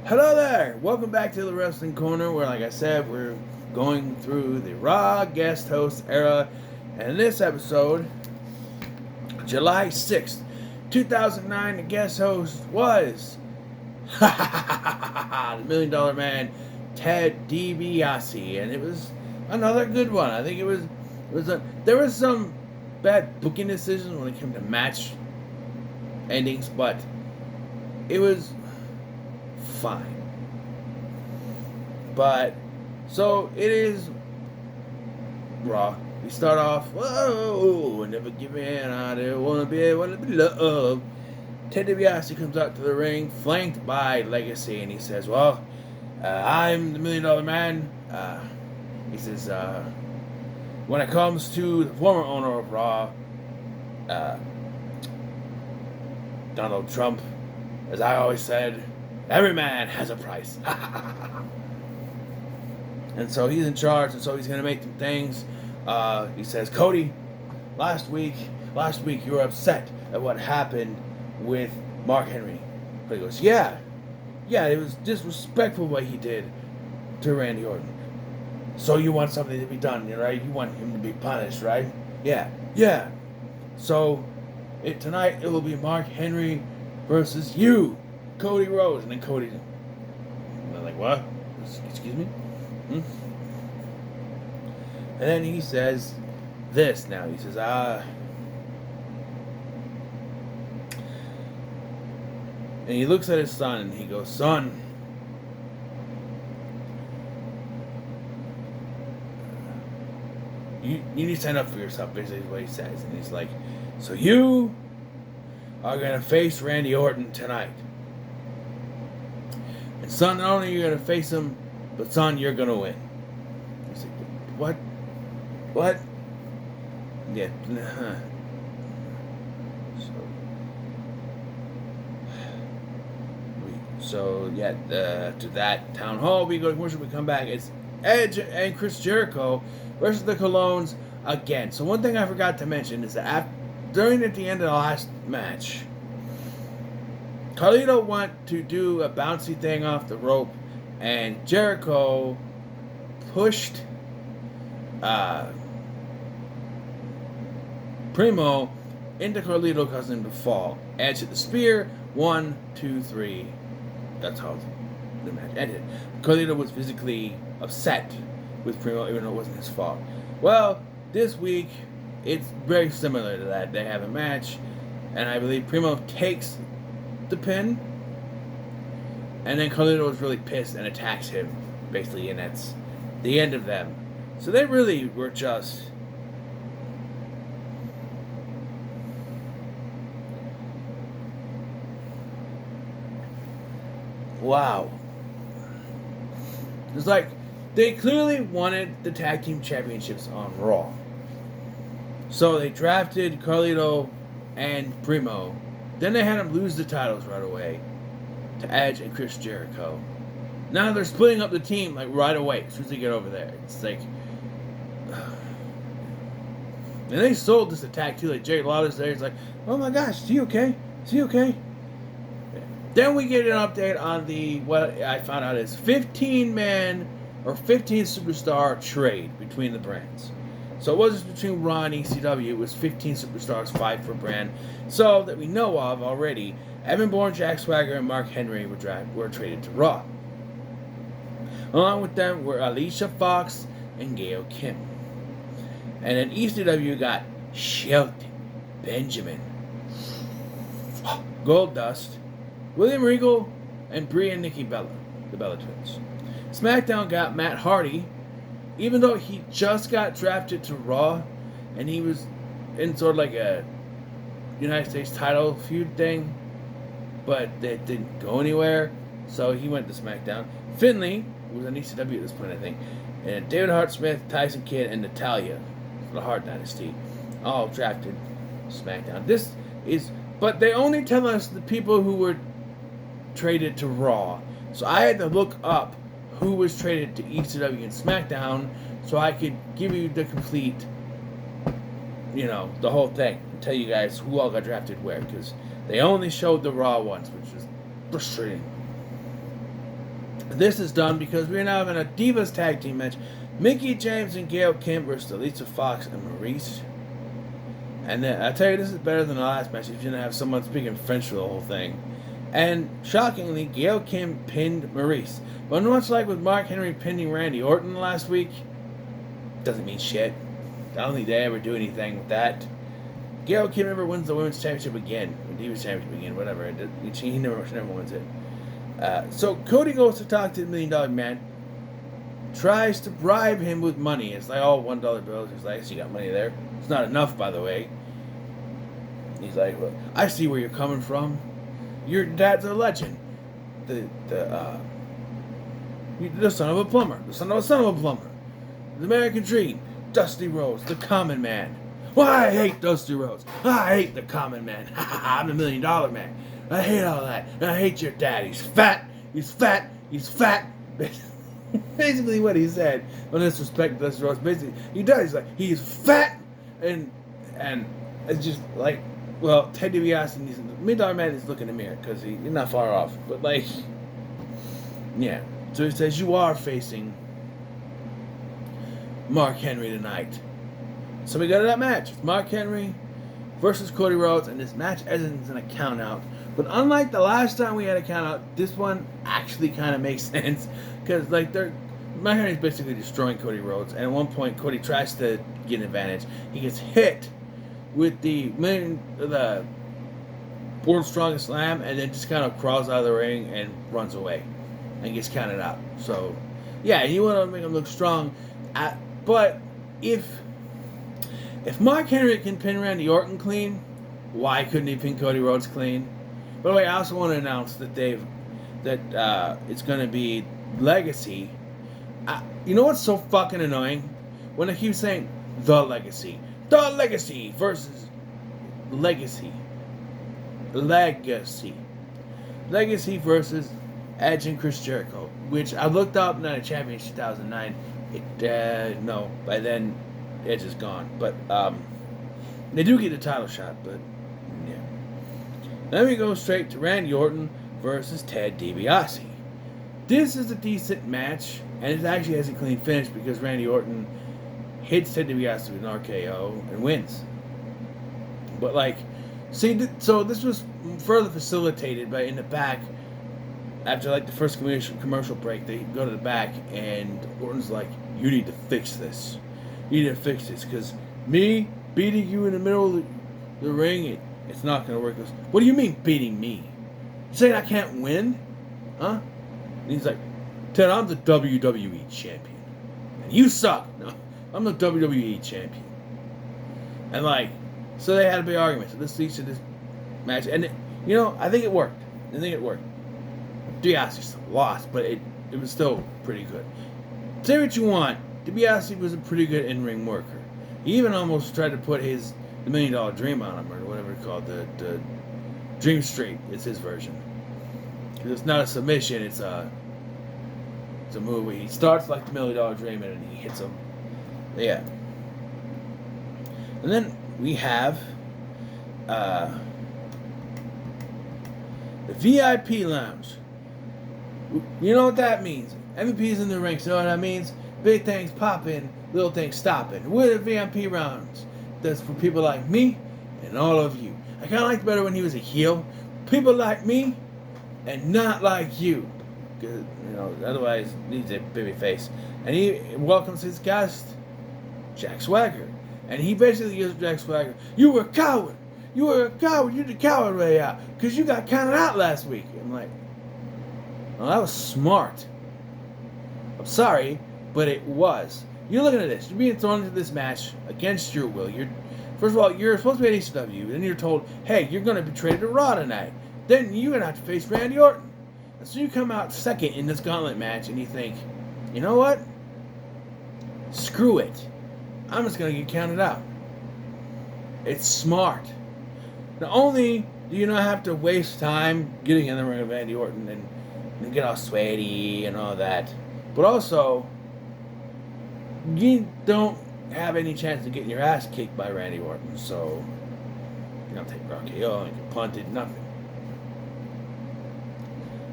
Hello there! Welcome back to the Wrestling Corner, where, like I said, we're going through the Raw guest host era. And in this episode, July 6th, 2009, the guest host was the Million Dollar Man, Ted DiBiase. And it was another good one. I think there was some bad booking decisions when it came to match endings, but it was fine. But so it is Raw. We start off, whoa, never give in, I don't wanna be loved. Ted DiBiase comes out to the ring, flanked by Legacy, and he says, "Well, I'm the Million Dollar Man." He says, "When it comes to the former owner of Raw, uh, Donald Trump, as I always said, every man has a price." And so he's in charge, and so he's going to make some things. He says, "Cody, last week you were upset at what happened with Mark Henry." But he goes, yeah, it was disrespectful what he did to Randy Orton. So you want something to be done, right? You want him to be punished, right? Yeah. So tonight it will be Mark Henry versus you, Cody Rhodes." And then Cody, I'm like, "What? Excuse me?" And then he says this now. He says, and he looks at his son and he goes, "Son, you need to stand up for yourself," basically is what he says. And he's like, "So you are going to face Randy Orton tonight. And son, not only are you going to face him, but son, you're going to win." He's like, "What? What?" Yeah. To that town hall, we go to commercial, we come back. It's Edge and Chris Jericho versus the Colognes again. So one thing I forgot to mention is that at the end of the last match, Carlito went to do a bouncy thing off the rope, and Jericho pushed Primo into Carlito, causing him to fall. Edge hit the spear. 1, 2, 3. That's how the match ended. Carlito was physically upset with Primo, even though it wasn't his fault. Well, this week, it's very similar to that. They have a match, and I believe Primo takes the pin, and then Carlito was really pissed and attacks him, basically, and that's the end of them. So they really were just... wow. It's like they clearly wanted the tag team championships on Raw. So they drafted Carlito and Primo. Then they had them lose the titles right away to Edge and Chris Jericho. Now they're splitting up the team like right away as soon as they get over there. It's like... and they sold this attack too. Like Jerry Lawler's there. He's like, "Oh my gosh, is he okay? Is he okay?" Then we get an update on what I found out is 15-man or 15 superstar trade between the brands. So it wasn't between Raw and ECW. It was 15 superstars, 5 per brand. So that we know of already, Evan Bourne, Jack Swagger, and Mark Henry were traded to Raw. Along with them were Alicia Fox and Gail Kim. And then ECW got Shelton Benjamin, Goldust, William Regal, and Brie and Nikki Bella, the Bella Twins. SmackDown got Matt Hardy, even though he just got drafted to Raw, and he was in sort of like a United States title feud thing, but it didn't go anywhere, so he went to SmackDown. Finley was on ECW at this point, I think, and David Hart Smith, Tyson Kidd, and Natalya, the Hart Dynasty, all drafted SmackDown. But they only tell us the people who were traded to Raw. So I had to look up who was traded to ECW and SmackDown so I could give you the complete, the whole thing. And tell you guys who all got drafted where. Because they only showed the Raw ones, which was frustrating. this is done because we're now having a Divas tag team match. Mickie James and Gail Kim versus Alicia Fox and Maurice. And then, I tell you, this is better than the last match if you didn't have someone speaking French for the whole thing. And shockingly, Gail Kim pinned Maurice. But much like with Mark Henry pinning Randy Orton last week, doesn't mean shit. I don't think they ever do anything with that. Gail Kim never wins the Women's Championship again. Or Divas Championship again, whatever. She never wins it. So Cody goes to talk to the $1 Million Man. Tries to bribe him with money. It's like, oh, $1 bills. He's like, you got money there. It's not enough, by the way. He's like, well, I see where you're coming from. Your dad's a legend. The son of a plumber. The son of a plumber. The American Dream. Dusty Rhodes. The Common Man. Well, I hate Dusty Rhodes. I hate the Common Man. I'm the $1 Million Man. I hate all that. And I hate your dad. He's fat. He's fat. He's fat. Basically what he said. No disrespect to Dusty Rhodes. Basically, he does. He's like, he's fat. And it's just like, well, Ted DiBiase, the $1 Million Man is looking in the mirror because he's not far off. But like, yeah. So he says, you are facing Mark Henry tonight. So we go to that match. It's Mark Henry versus Cody Rhodes, and this match ends in a count out. But unlike the last time we had a count out, this one actually kind of makes sense because like Mark Henry's basically destroying Cody Rhodes, and at one point Cody tries to get an advantage. He gets hit with the World's Strongest Slam, and then just kind of crawls out of the ring and runs away and gets counted out. So yeah, you want to make him look strong, but if Mark Henry can pin Randy Orton clean, why couldn't he pin Cody Rhodes clean? By the way, I also want to announce that it's going to be Legacy. You know what's so fucking annoying? When I keep saying the Legacy versus Legacy versus Edge and Chris Jericho, which I looked up in a Championship 2009. No, by then Edge is gone, but they do get a title shot. But yeah, then we go straight to Randy Orton versus Ted DiBiase. This is a decent match, and it actually has a clean finish because Randy Orton hits Ted DiBiase with an RKO and wins. But like, see, so this was further facilitated by in the back. After like the first commercial break, they go to the back, and Orton's like, "You need to fix this. You need to fix this, because me beating you in the middle of the ring, it's not going to work." He goes, "What do you mean beating me? You saying I can't win? Huh?" And he's like, "Ted, I'm the WWE champion. And you suck." "No, I'm the WWE champion." And like, so they had a big argument. So this leads to this match. And, I think it worked. DiBiase lost, but it was still pretty good. Say what you want, DiBiase was a pretty good in-ring worker. He even almost tried to put the $1 Million Dream on him, or whatever it's called, the Dream Street is his version. Because it's not a submission, it's a move where he starts like the $1 Million Dream and he hits him. Yeah. And then we have the VIP Lounge. You know what that means? MVP's in the ring, so you know what that means? Big things popping, little things stopping. We're the VIP rounds. That's for people like me and all of you. I kind of liked it better when he was a heel. People like me and not like you. Because, otherwise he needs a baby face. And he welcomes his guest, Jack Swagger. And he basically gives Jack Swagger, "You were a coward. You were a coward. You're the coward way out. Because you got counted out last week." I'm like, well, that was smart. I'm sorry, but it was. You're looking at this. You're being thrown into this match against your will. First of all, you're supposed to be at ECW. Then you're told, "Hey, you're going to be traded to Raw tonight." Then you're going to have to face Randy Orton. And so you come out second in this gauntlet match, and you think, you know what? Screw it. I'm just going to get counted out. It's smart. Not only do you not have to waste time getting in the ring with Randy Orton and get all sweaty and all that, but also you don't have any chance of getting your ass kicked by Randy Orton, so you don't take RKO and get punted, nothing.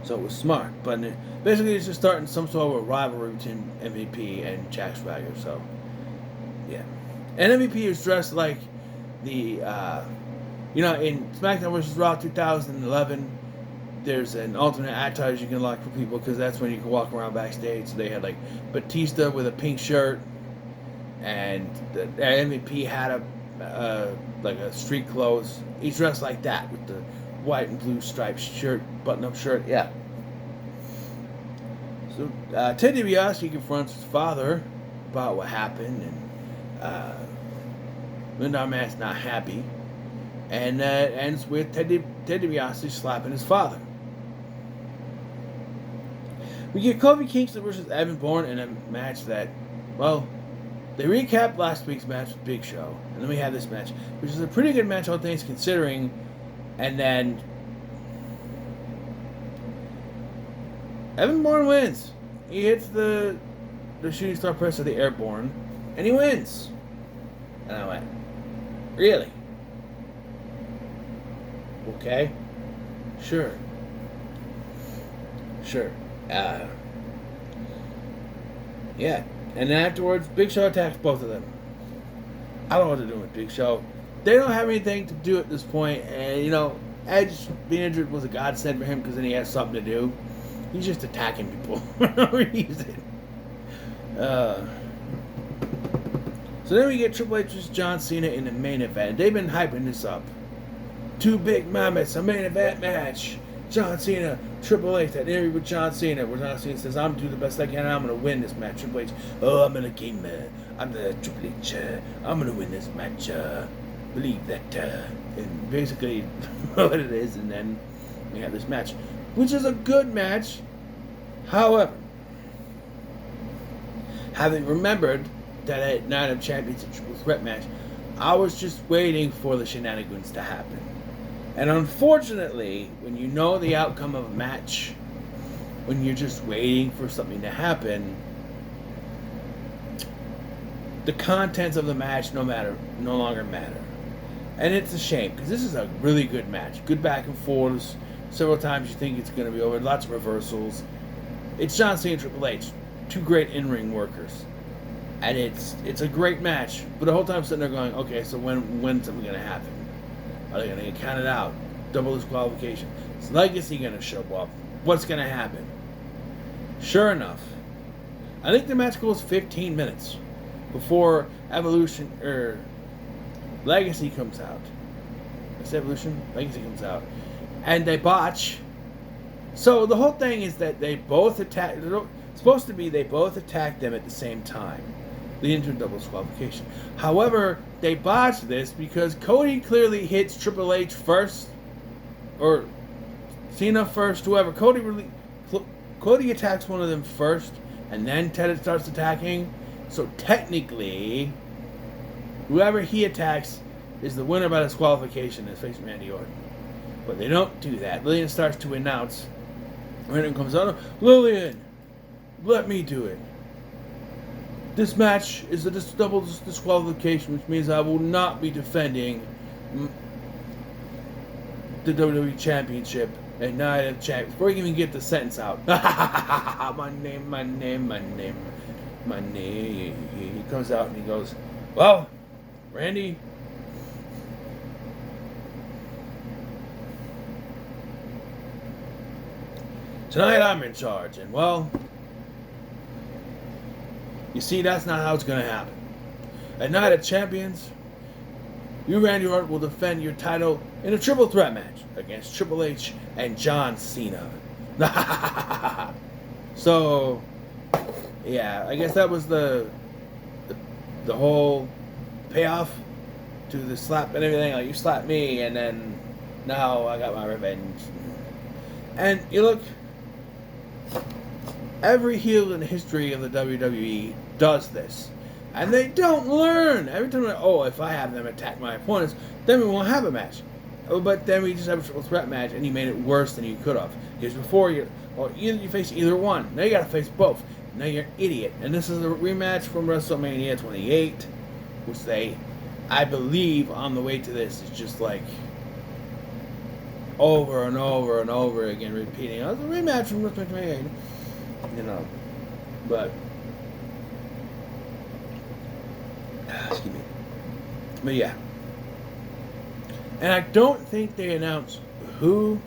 So it was smart. But basically, it's just starting some sort of a rivalry between MVP and Jack Swagger. So, yeah. And MVP is dressed like the, in SmackDown vs. Raw 2011, there's an alternate advertising you can lock for people because that's when you can walk around backstage. So they had like Batista with a pink shirt, and the MVP had a street clothes. He's dressed like that with the white and blue striped shirt, button-up shirt. Yeah. So Ted DiBiase confronts his father about what happened, and Linda Man's not happy, and that ends with Ted DiBiase slapping his father. We get Kofi Kingston versus Evan Bourne in a match that, well, they recapped last week's match with Big Show, and then we have this match, which is a pretty good match, all things considering. And then Evan Bourne wins. He hits the shooting star press of the Airborne, and he wins. And I went, really? Okay. Sure. Yeah. And then afterwards, Big Show attacks both of them. I don't know what they're doing with Big Show. They don't have anything to do at this point. And, Edge being injured was a godsend for him because then he has something to do. He's just attacking people for no reason. So then we get Triple H versus John Cena in the main event. They've been hyping this up. Two big mammoths, a main event match. John Cena, Triple H, that interview with John Cena, where John Cena says, I'm doing the best I can, and I'm going to win this match. Triple H, I'm going to game, I'm the Triple H, I'm going to win this match, believe that, and basically what it is, and then we have this match, which is a good match. However, having remembered that at Night of Champions, a triple threat match, I was just waiting for the shenanigans to happen. And unfortunately, when you know the outcome of a match, when you're just waiting for something to happen, the contents of the match no longer matter. And it's a shame, because this is a really good match. Good back and forths. Several times you think it's going to be over. Lots of reversals. It's John Cena and Triple H. Two great in-ring workers. And it's a great match. But the whole time I'm sitting there going, okay, so when's something going to happen? Are they going to get counted out? Double disqualification. Is Legacy going to show up? What's going to happen? Sure enough, I think the match goes 15 minutes before Evolution or Legacy comes out. It's Evolution? Legacy comes out. And they botch. So the whole thing is that they both attack. It's supposed to be they both attack them at the same time, leading to a double disqualification. However, they botched this because Cody clearly hits Triple H first, or Cena first, whoever. Cody attacks one of them first, and then Ted starts attacking. So technically, whoever he attacks is the winner by disqualification and facing Randy Orton. But they don't do that. Lillian starts to announce. Randy comes out. Lillian, let me do it. This match is a double disqualification, which means I will not be defending the WWE Championship at Night of Champions. Before you even get the sentence out. My name. He comes out and he goes, well, Randy, tonight I'm in charge, and well, you see, that's not how it's going to happen. At Night of Champions, you, Randy Orton, will defend your title in a triple threat match against Triple H and John Cena. So, yeah, I guess that was the whole payoff to the slap and everything. Like, you slapped me, and then now I got my revenge. And you look, every heel in the history of the WWE does this. And they don't learn. Every time, if I have them attack my opponents, then we won't have a match. But then we just have a triple threat match, and you made it worse than you could have. Because before, you face either one. Now you got to face both. Now you're an idiot. And this is a rematch from WrestleMania 28, which I believe, on the way to this, is just like over and over and over again, repeating, "Oh, it's a rematch from WrestleMania," you know. But excuse me. But yeah, and I don't think they announced who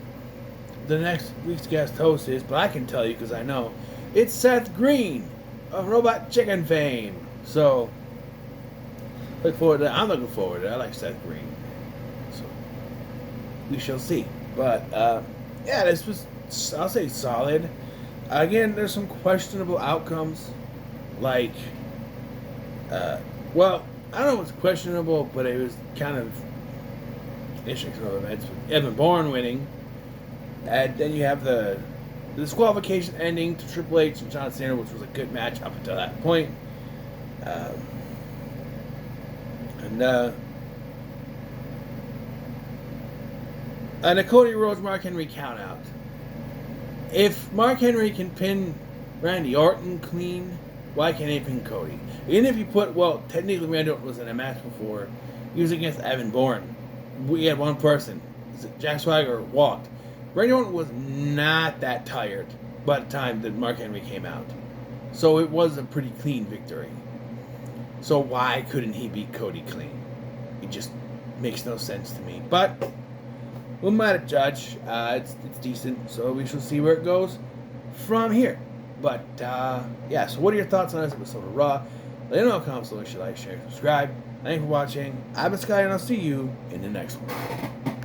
the next week's guest host is, but I can tell you because I know it's Seth Green of Robot Chicken fame. So look forward to that. I'm looking forward to it. I like Seth Green. So we shall see. But yeah, this was, I'll say, solid. Again, there's some questionable outcomes. Like, well, I don't know what's questionable, but it was kind of interesting. It's Evan Bourne winning. And then you have the disqualification ending to Triple H and John Cena, which was a good match up until that point. And a Cody Rhodes Mark Henry count out. If Mark Henry can pin Randy Orton clean, why can't he pin Cody? Even if you put, well, technically Randy Orton was in a match before. He was against Evan Bourne. We had one person. Jack Swagger walked. Randy Orton was not that tired by the time that Mark Henry came out. So it was a pretty clean victory. So why couldn't he beat Cody clean? It just makes no sense to me. But who am I to judge? It's decent, so we shall see where it goes from here. But yeah, so what are your thoughts on this episode of Raw? Let me know in the comments below. Like, share, subscribe. Thank you for watching. I've been Sky, and I'll see you in the next one.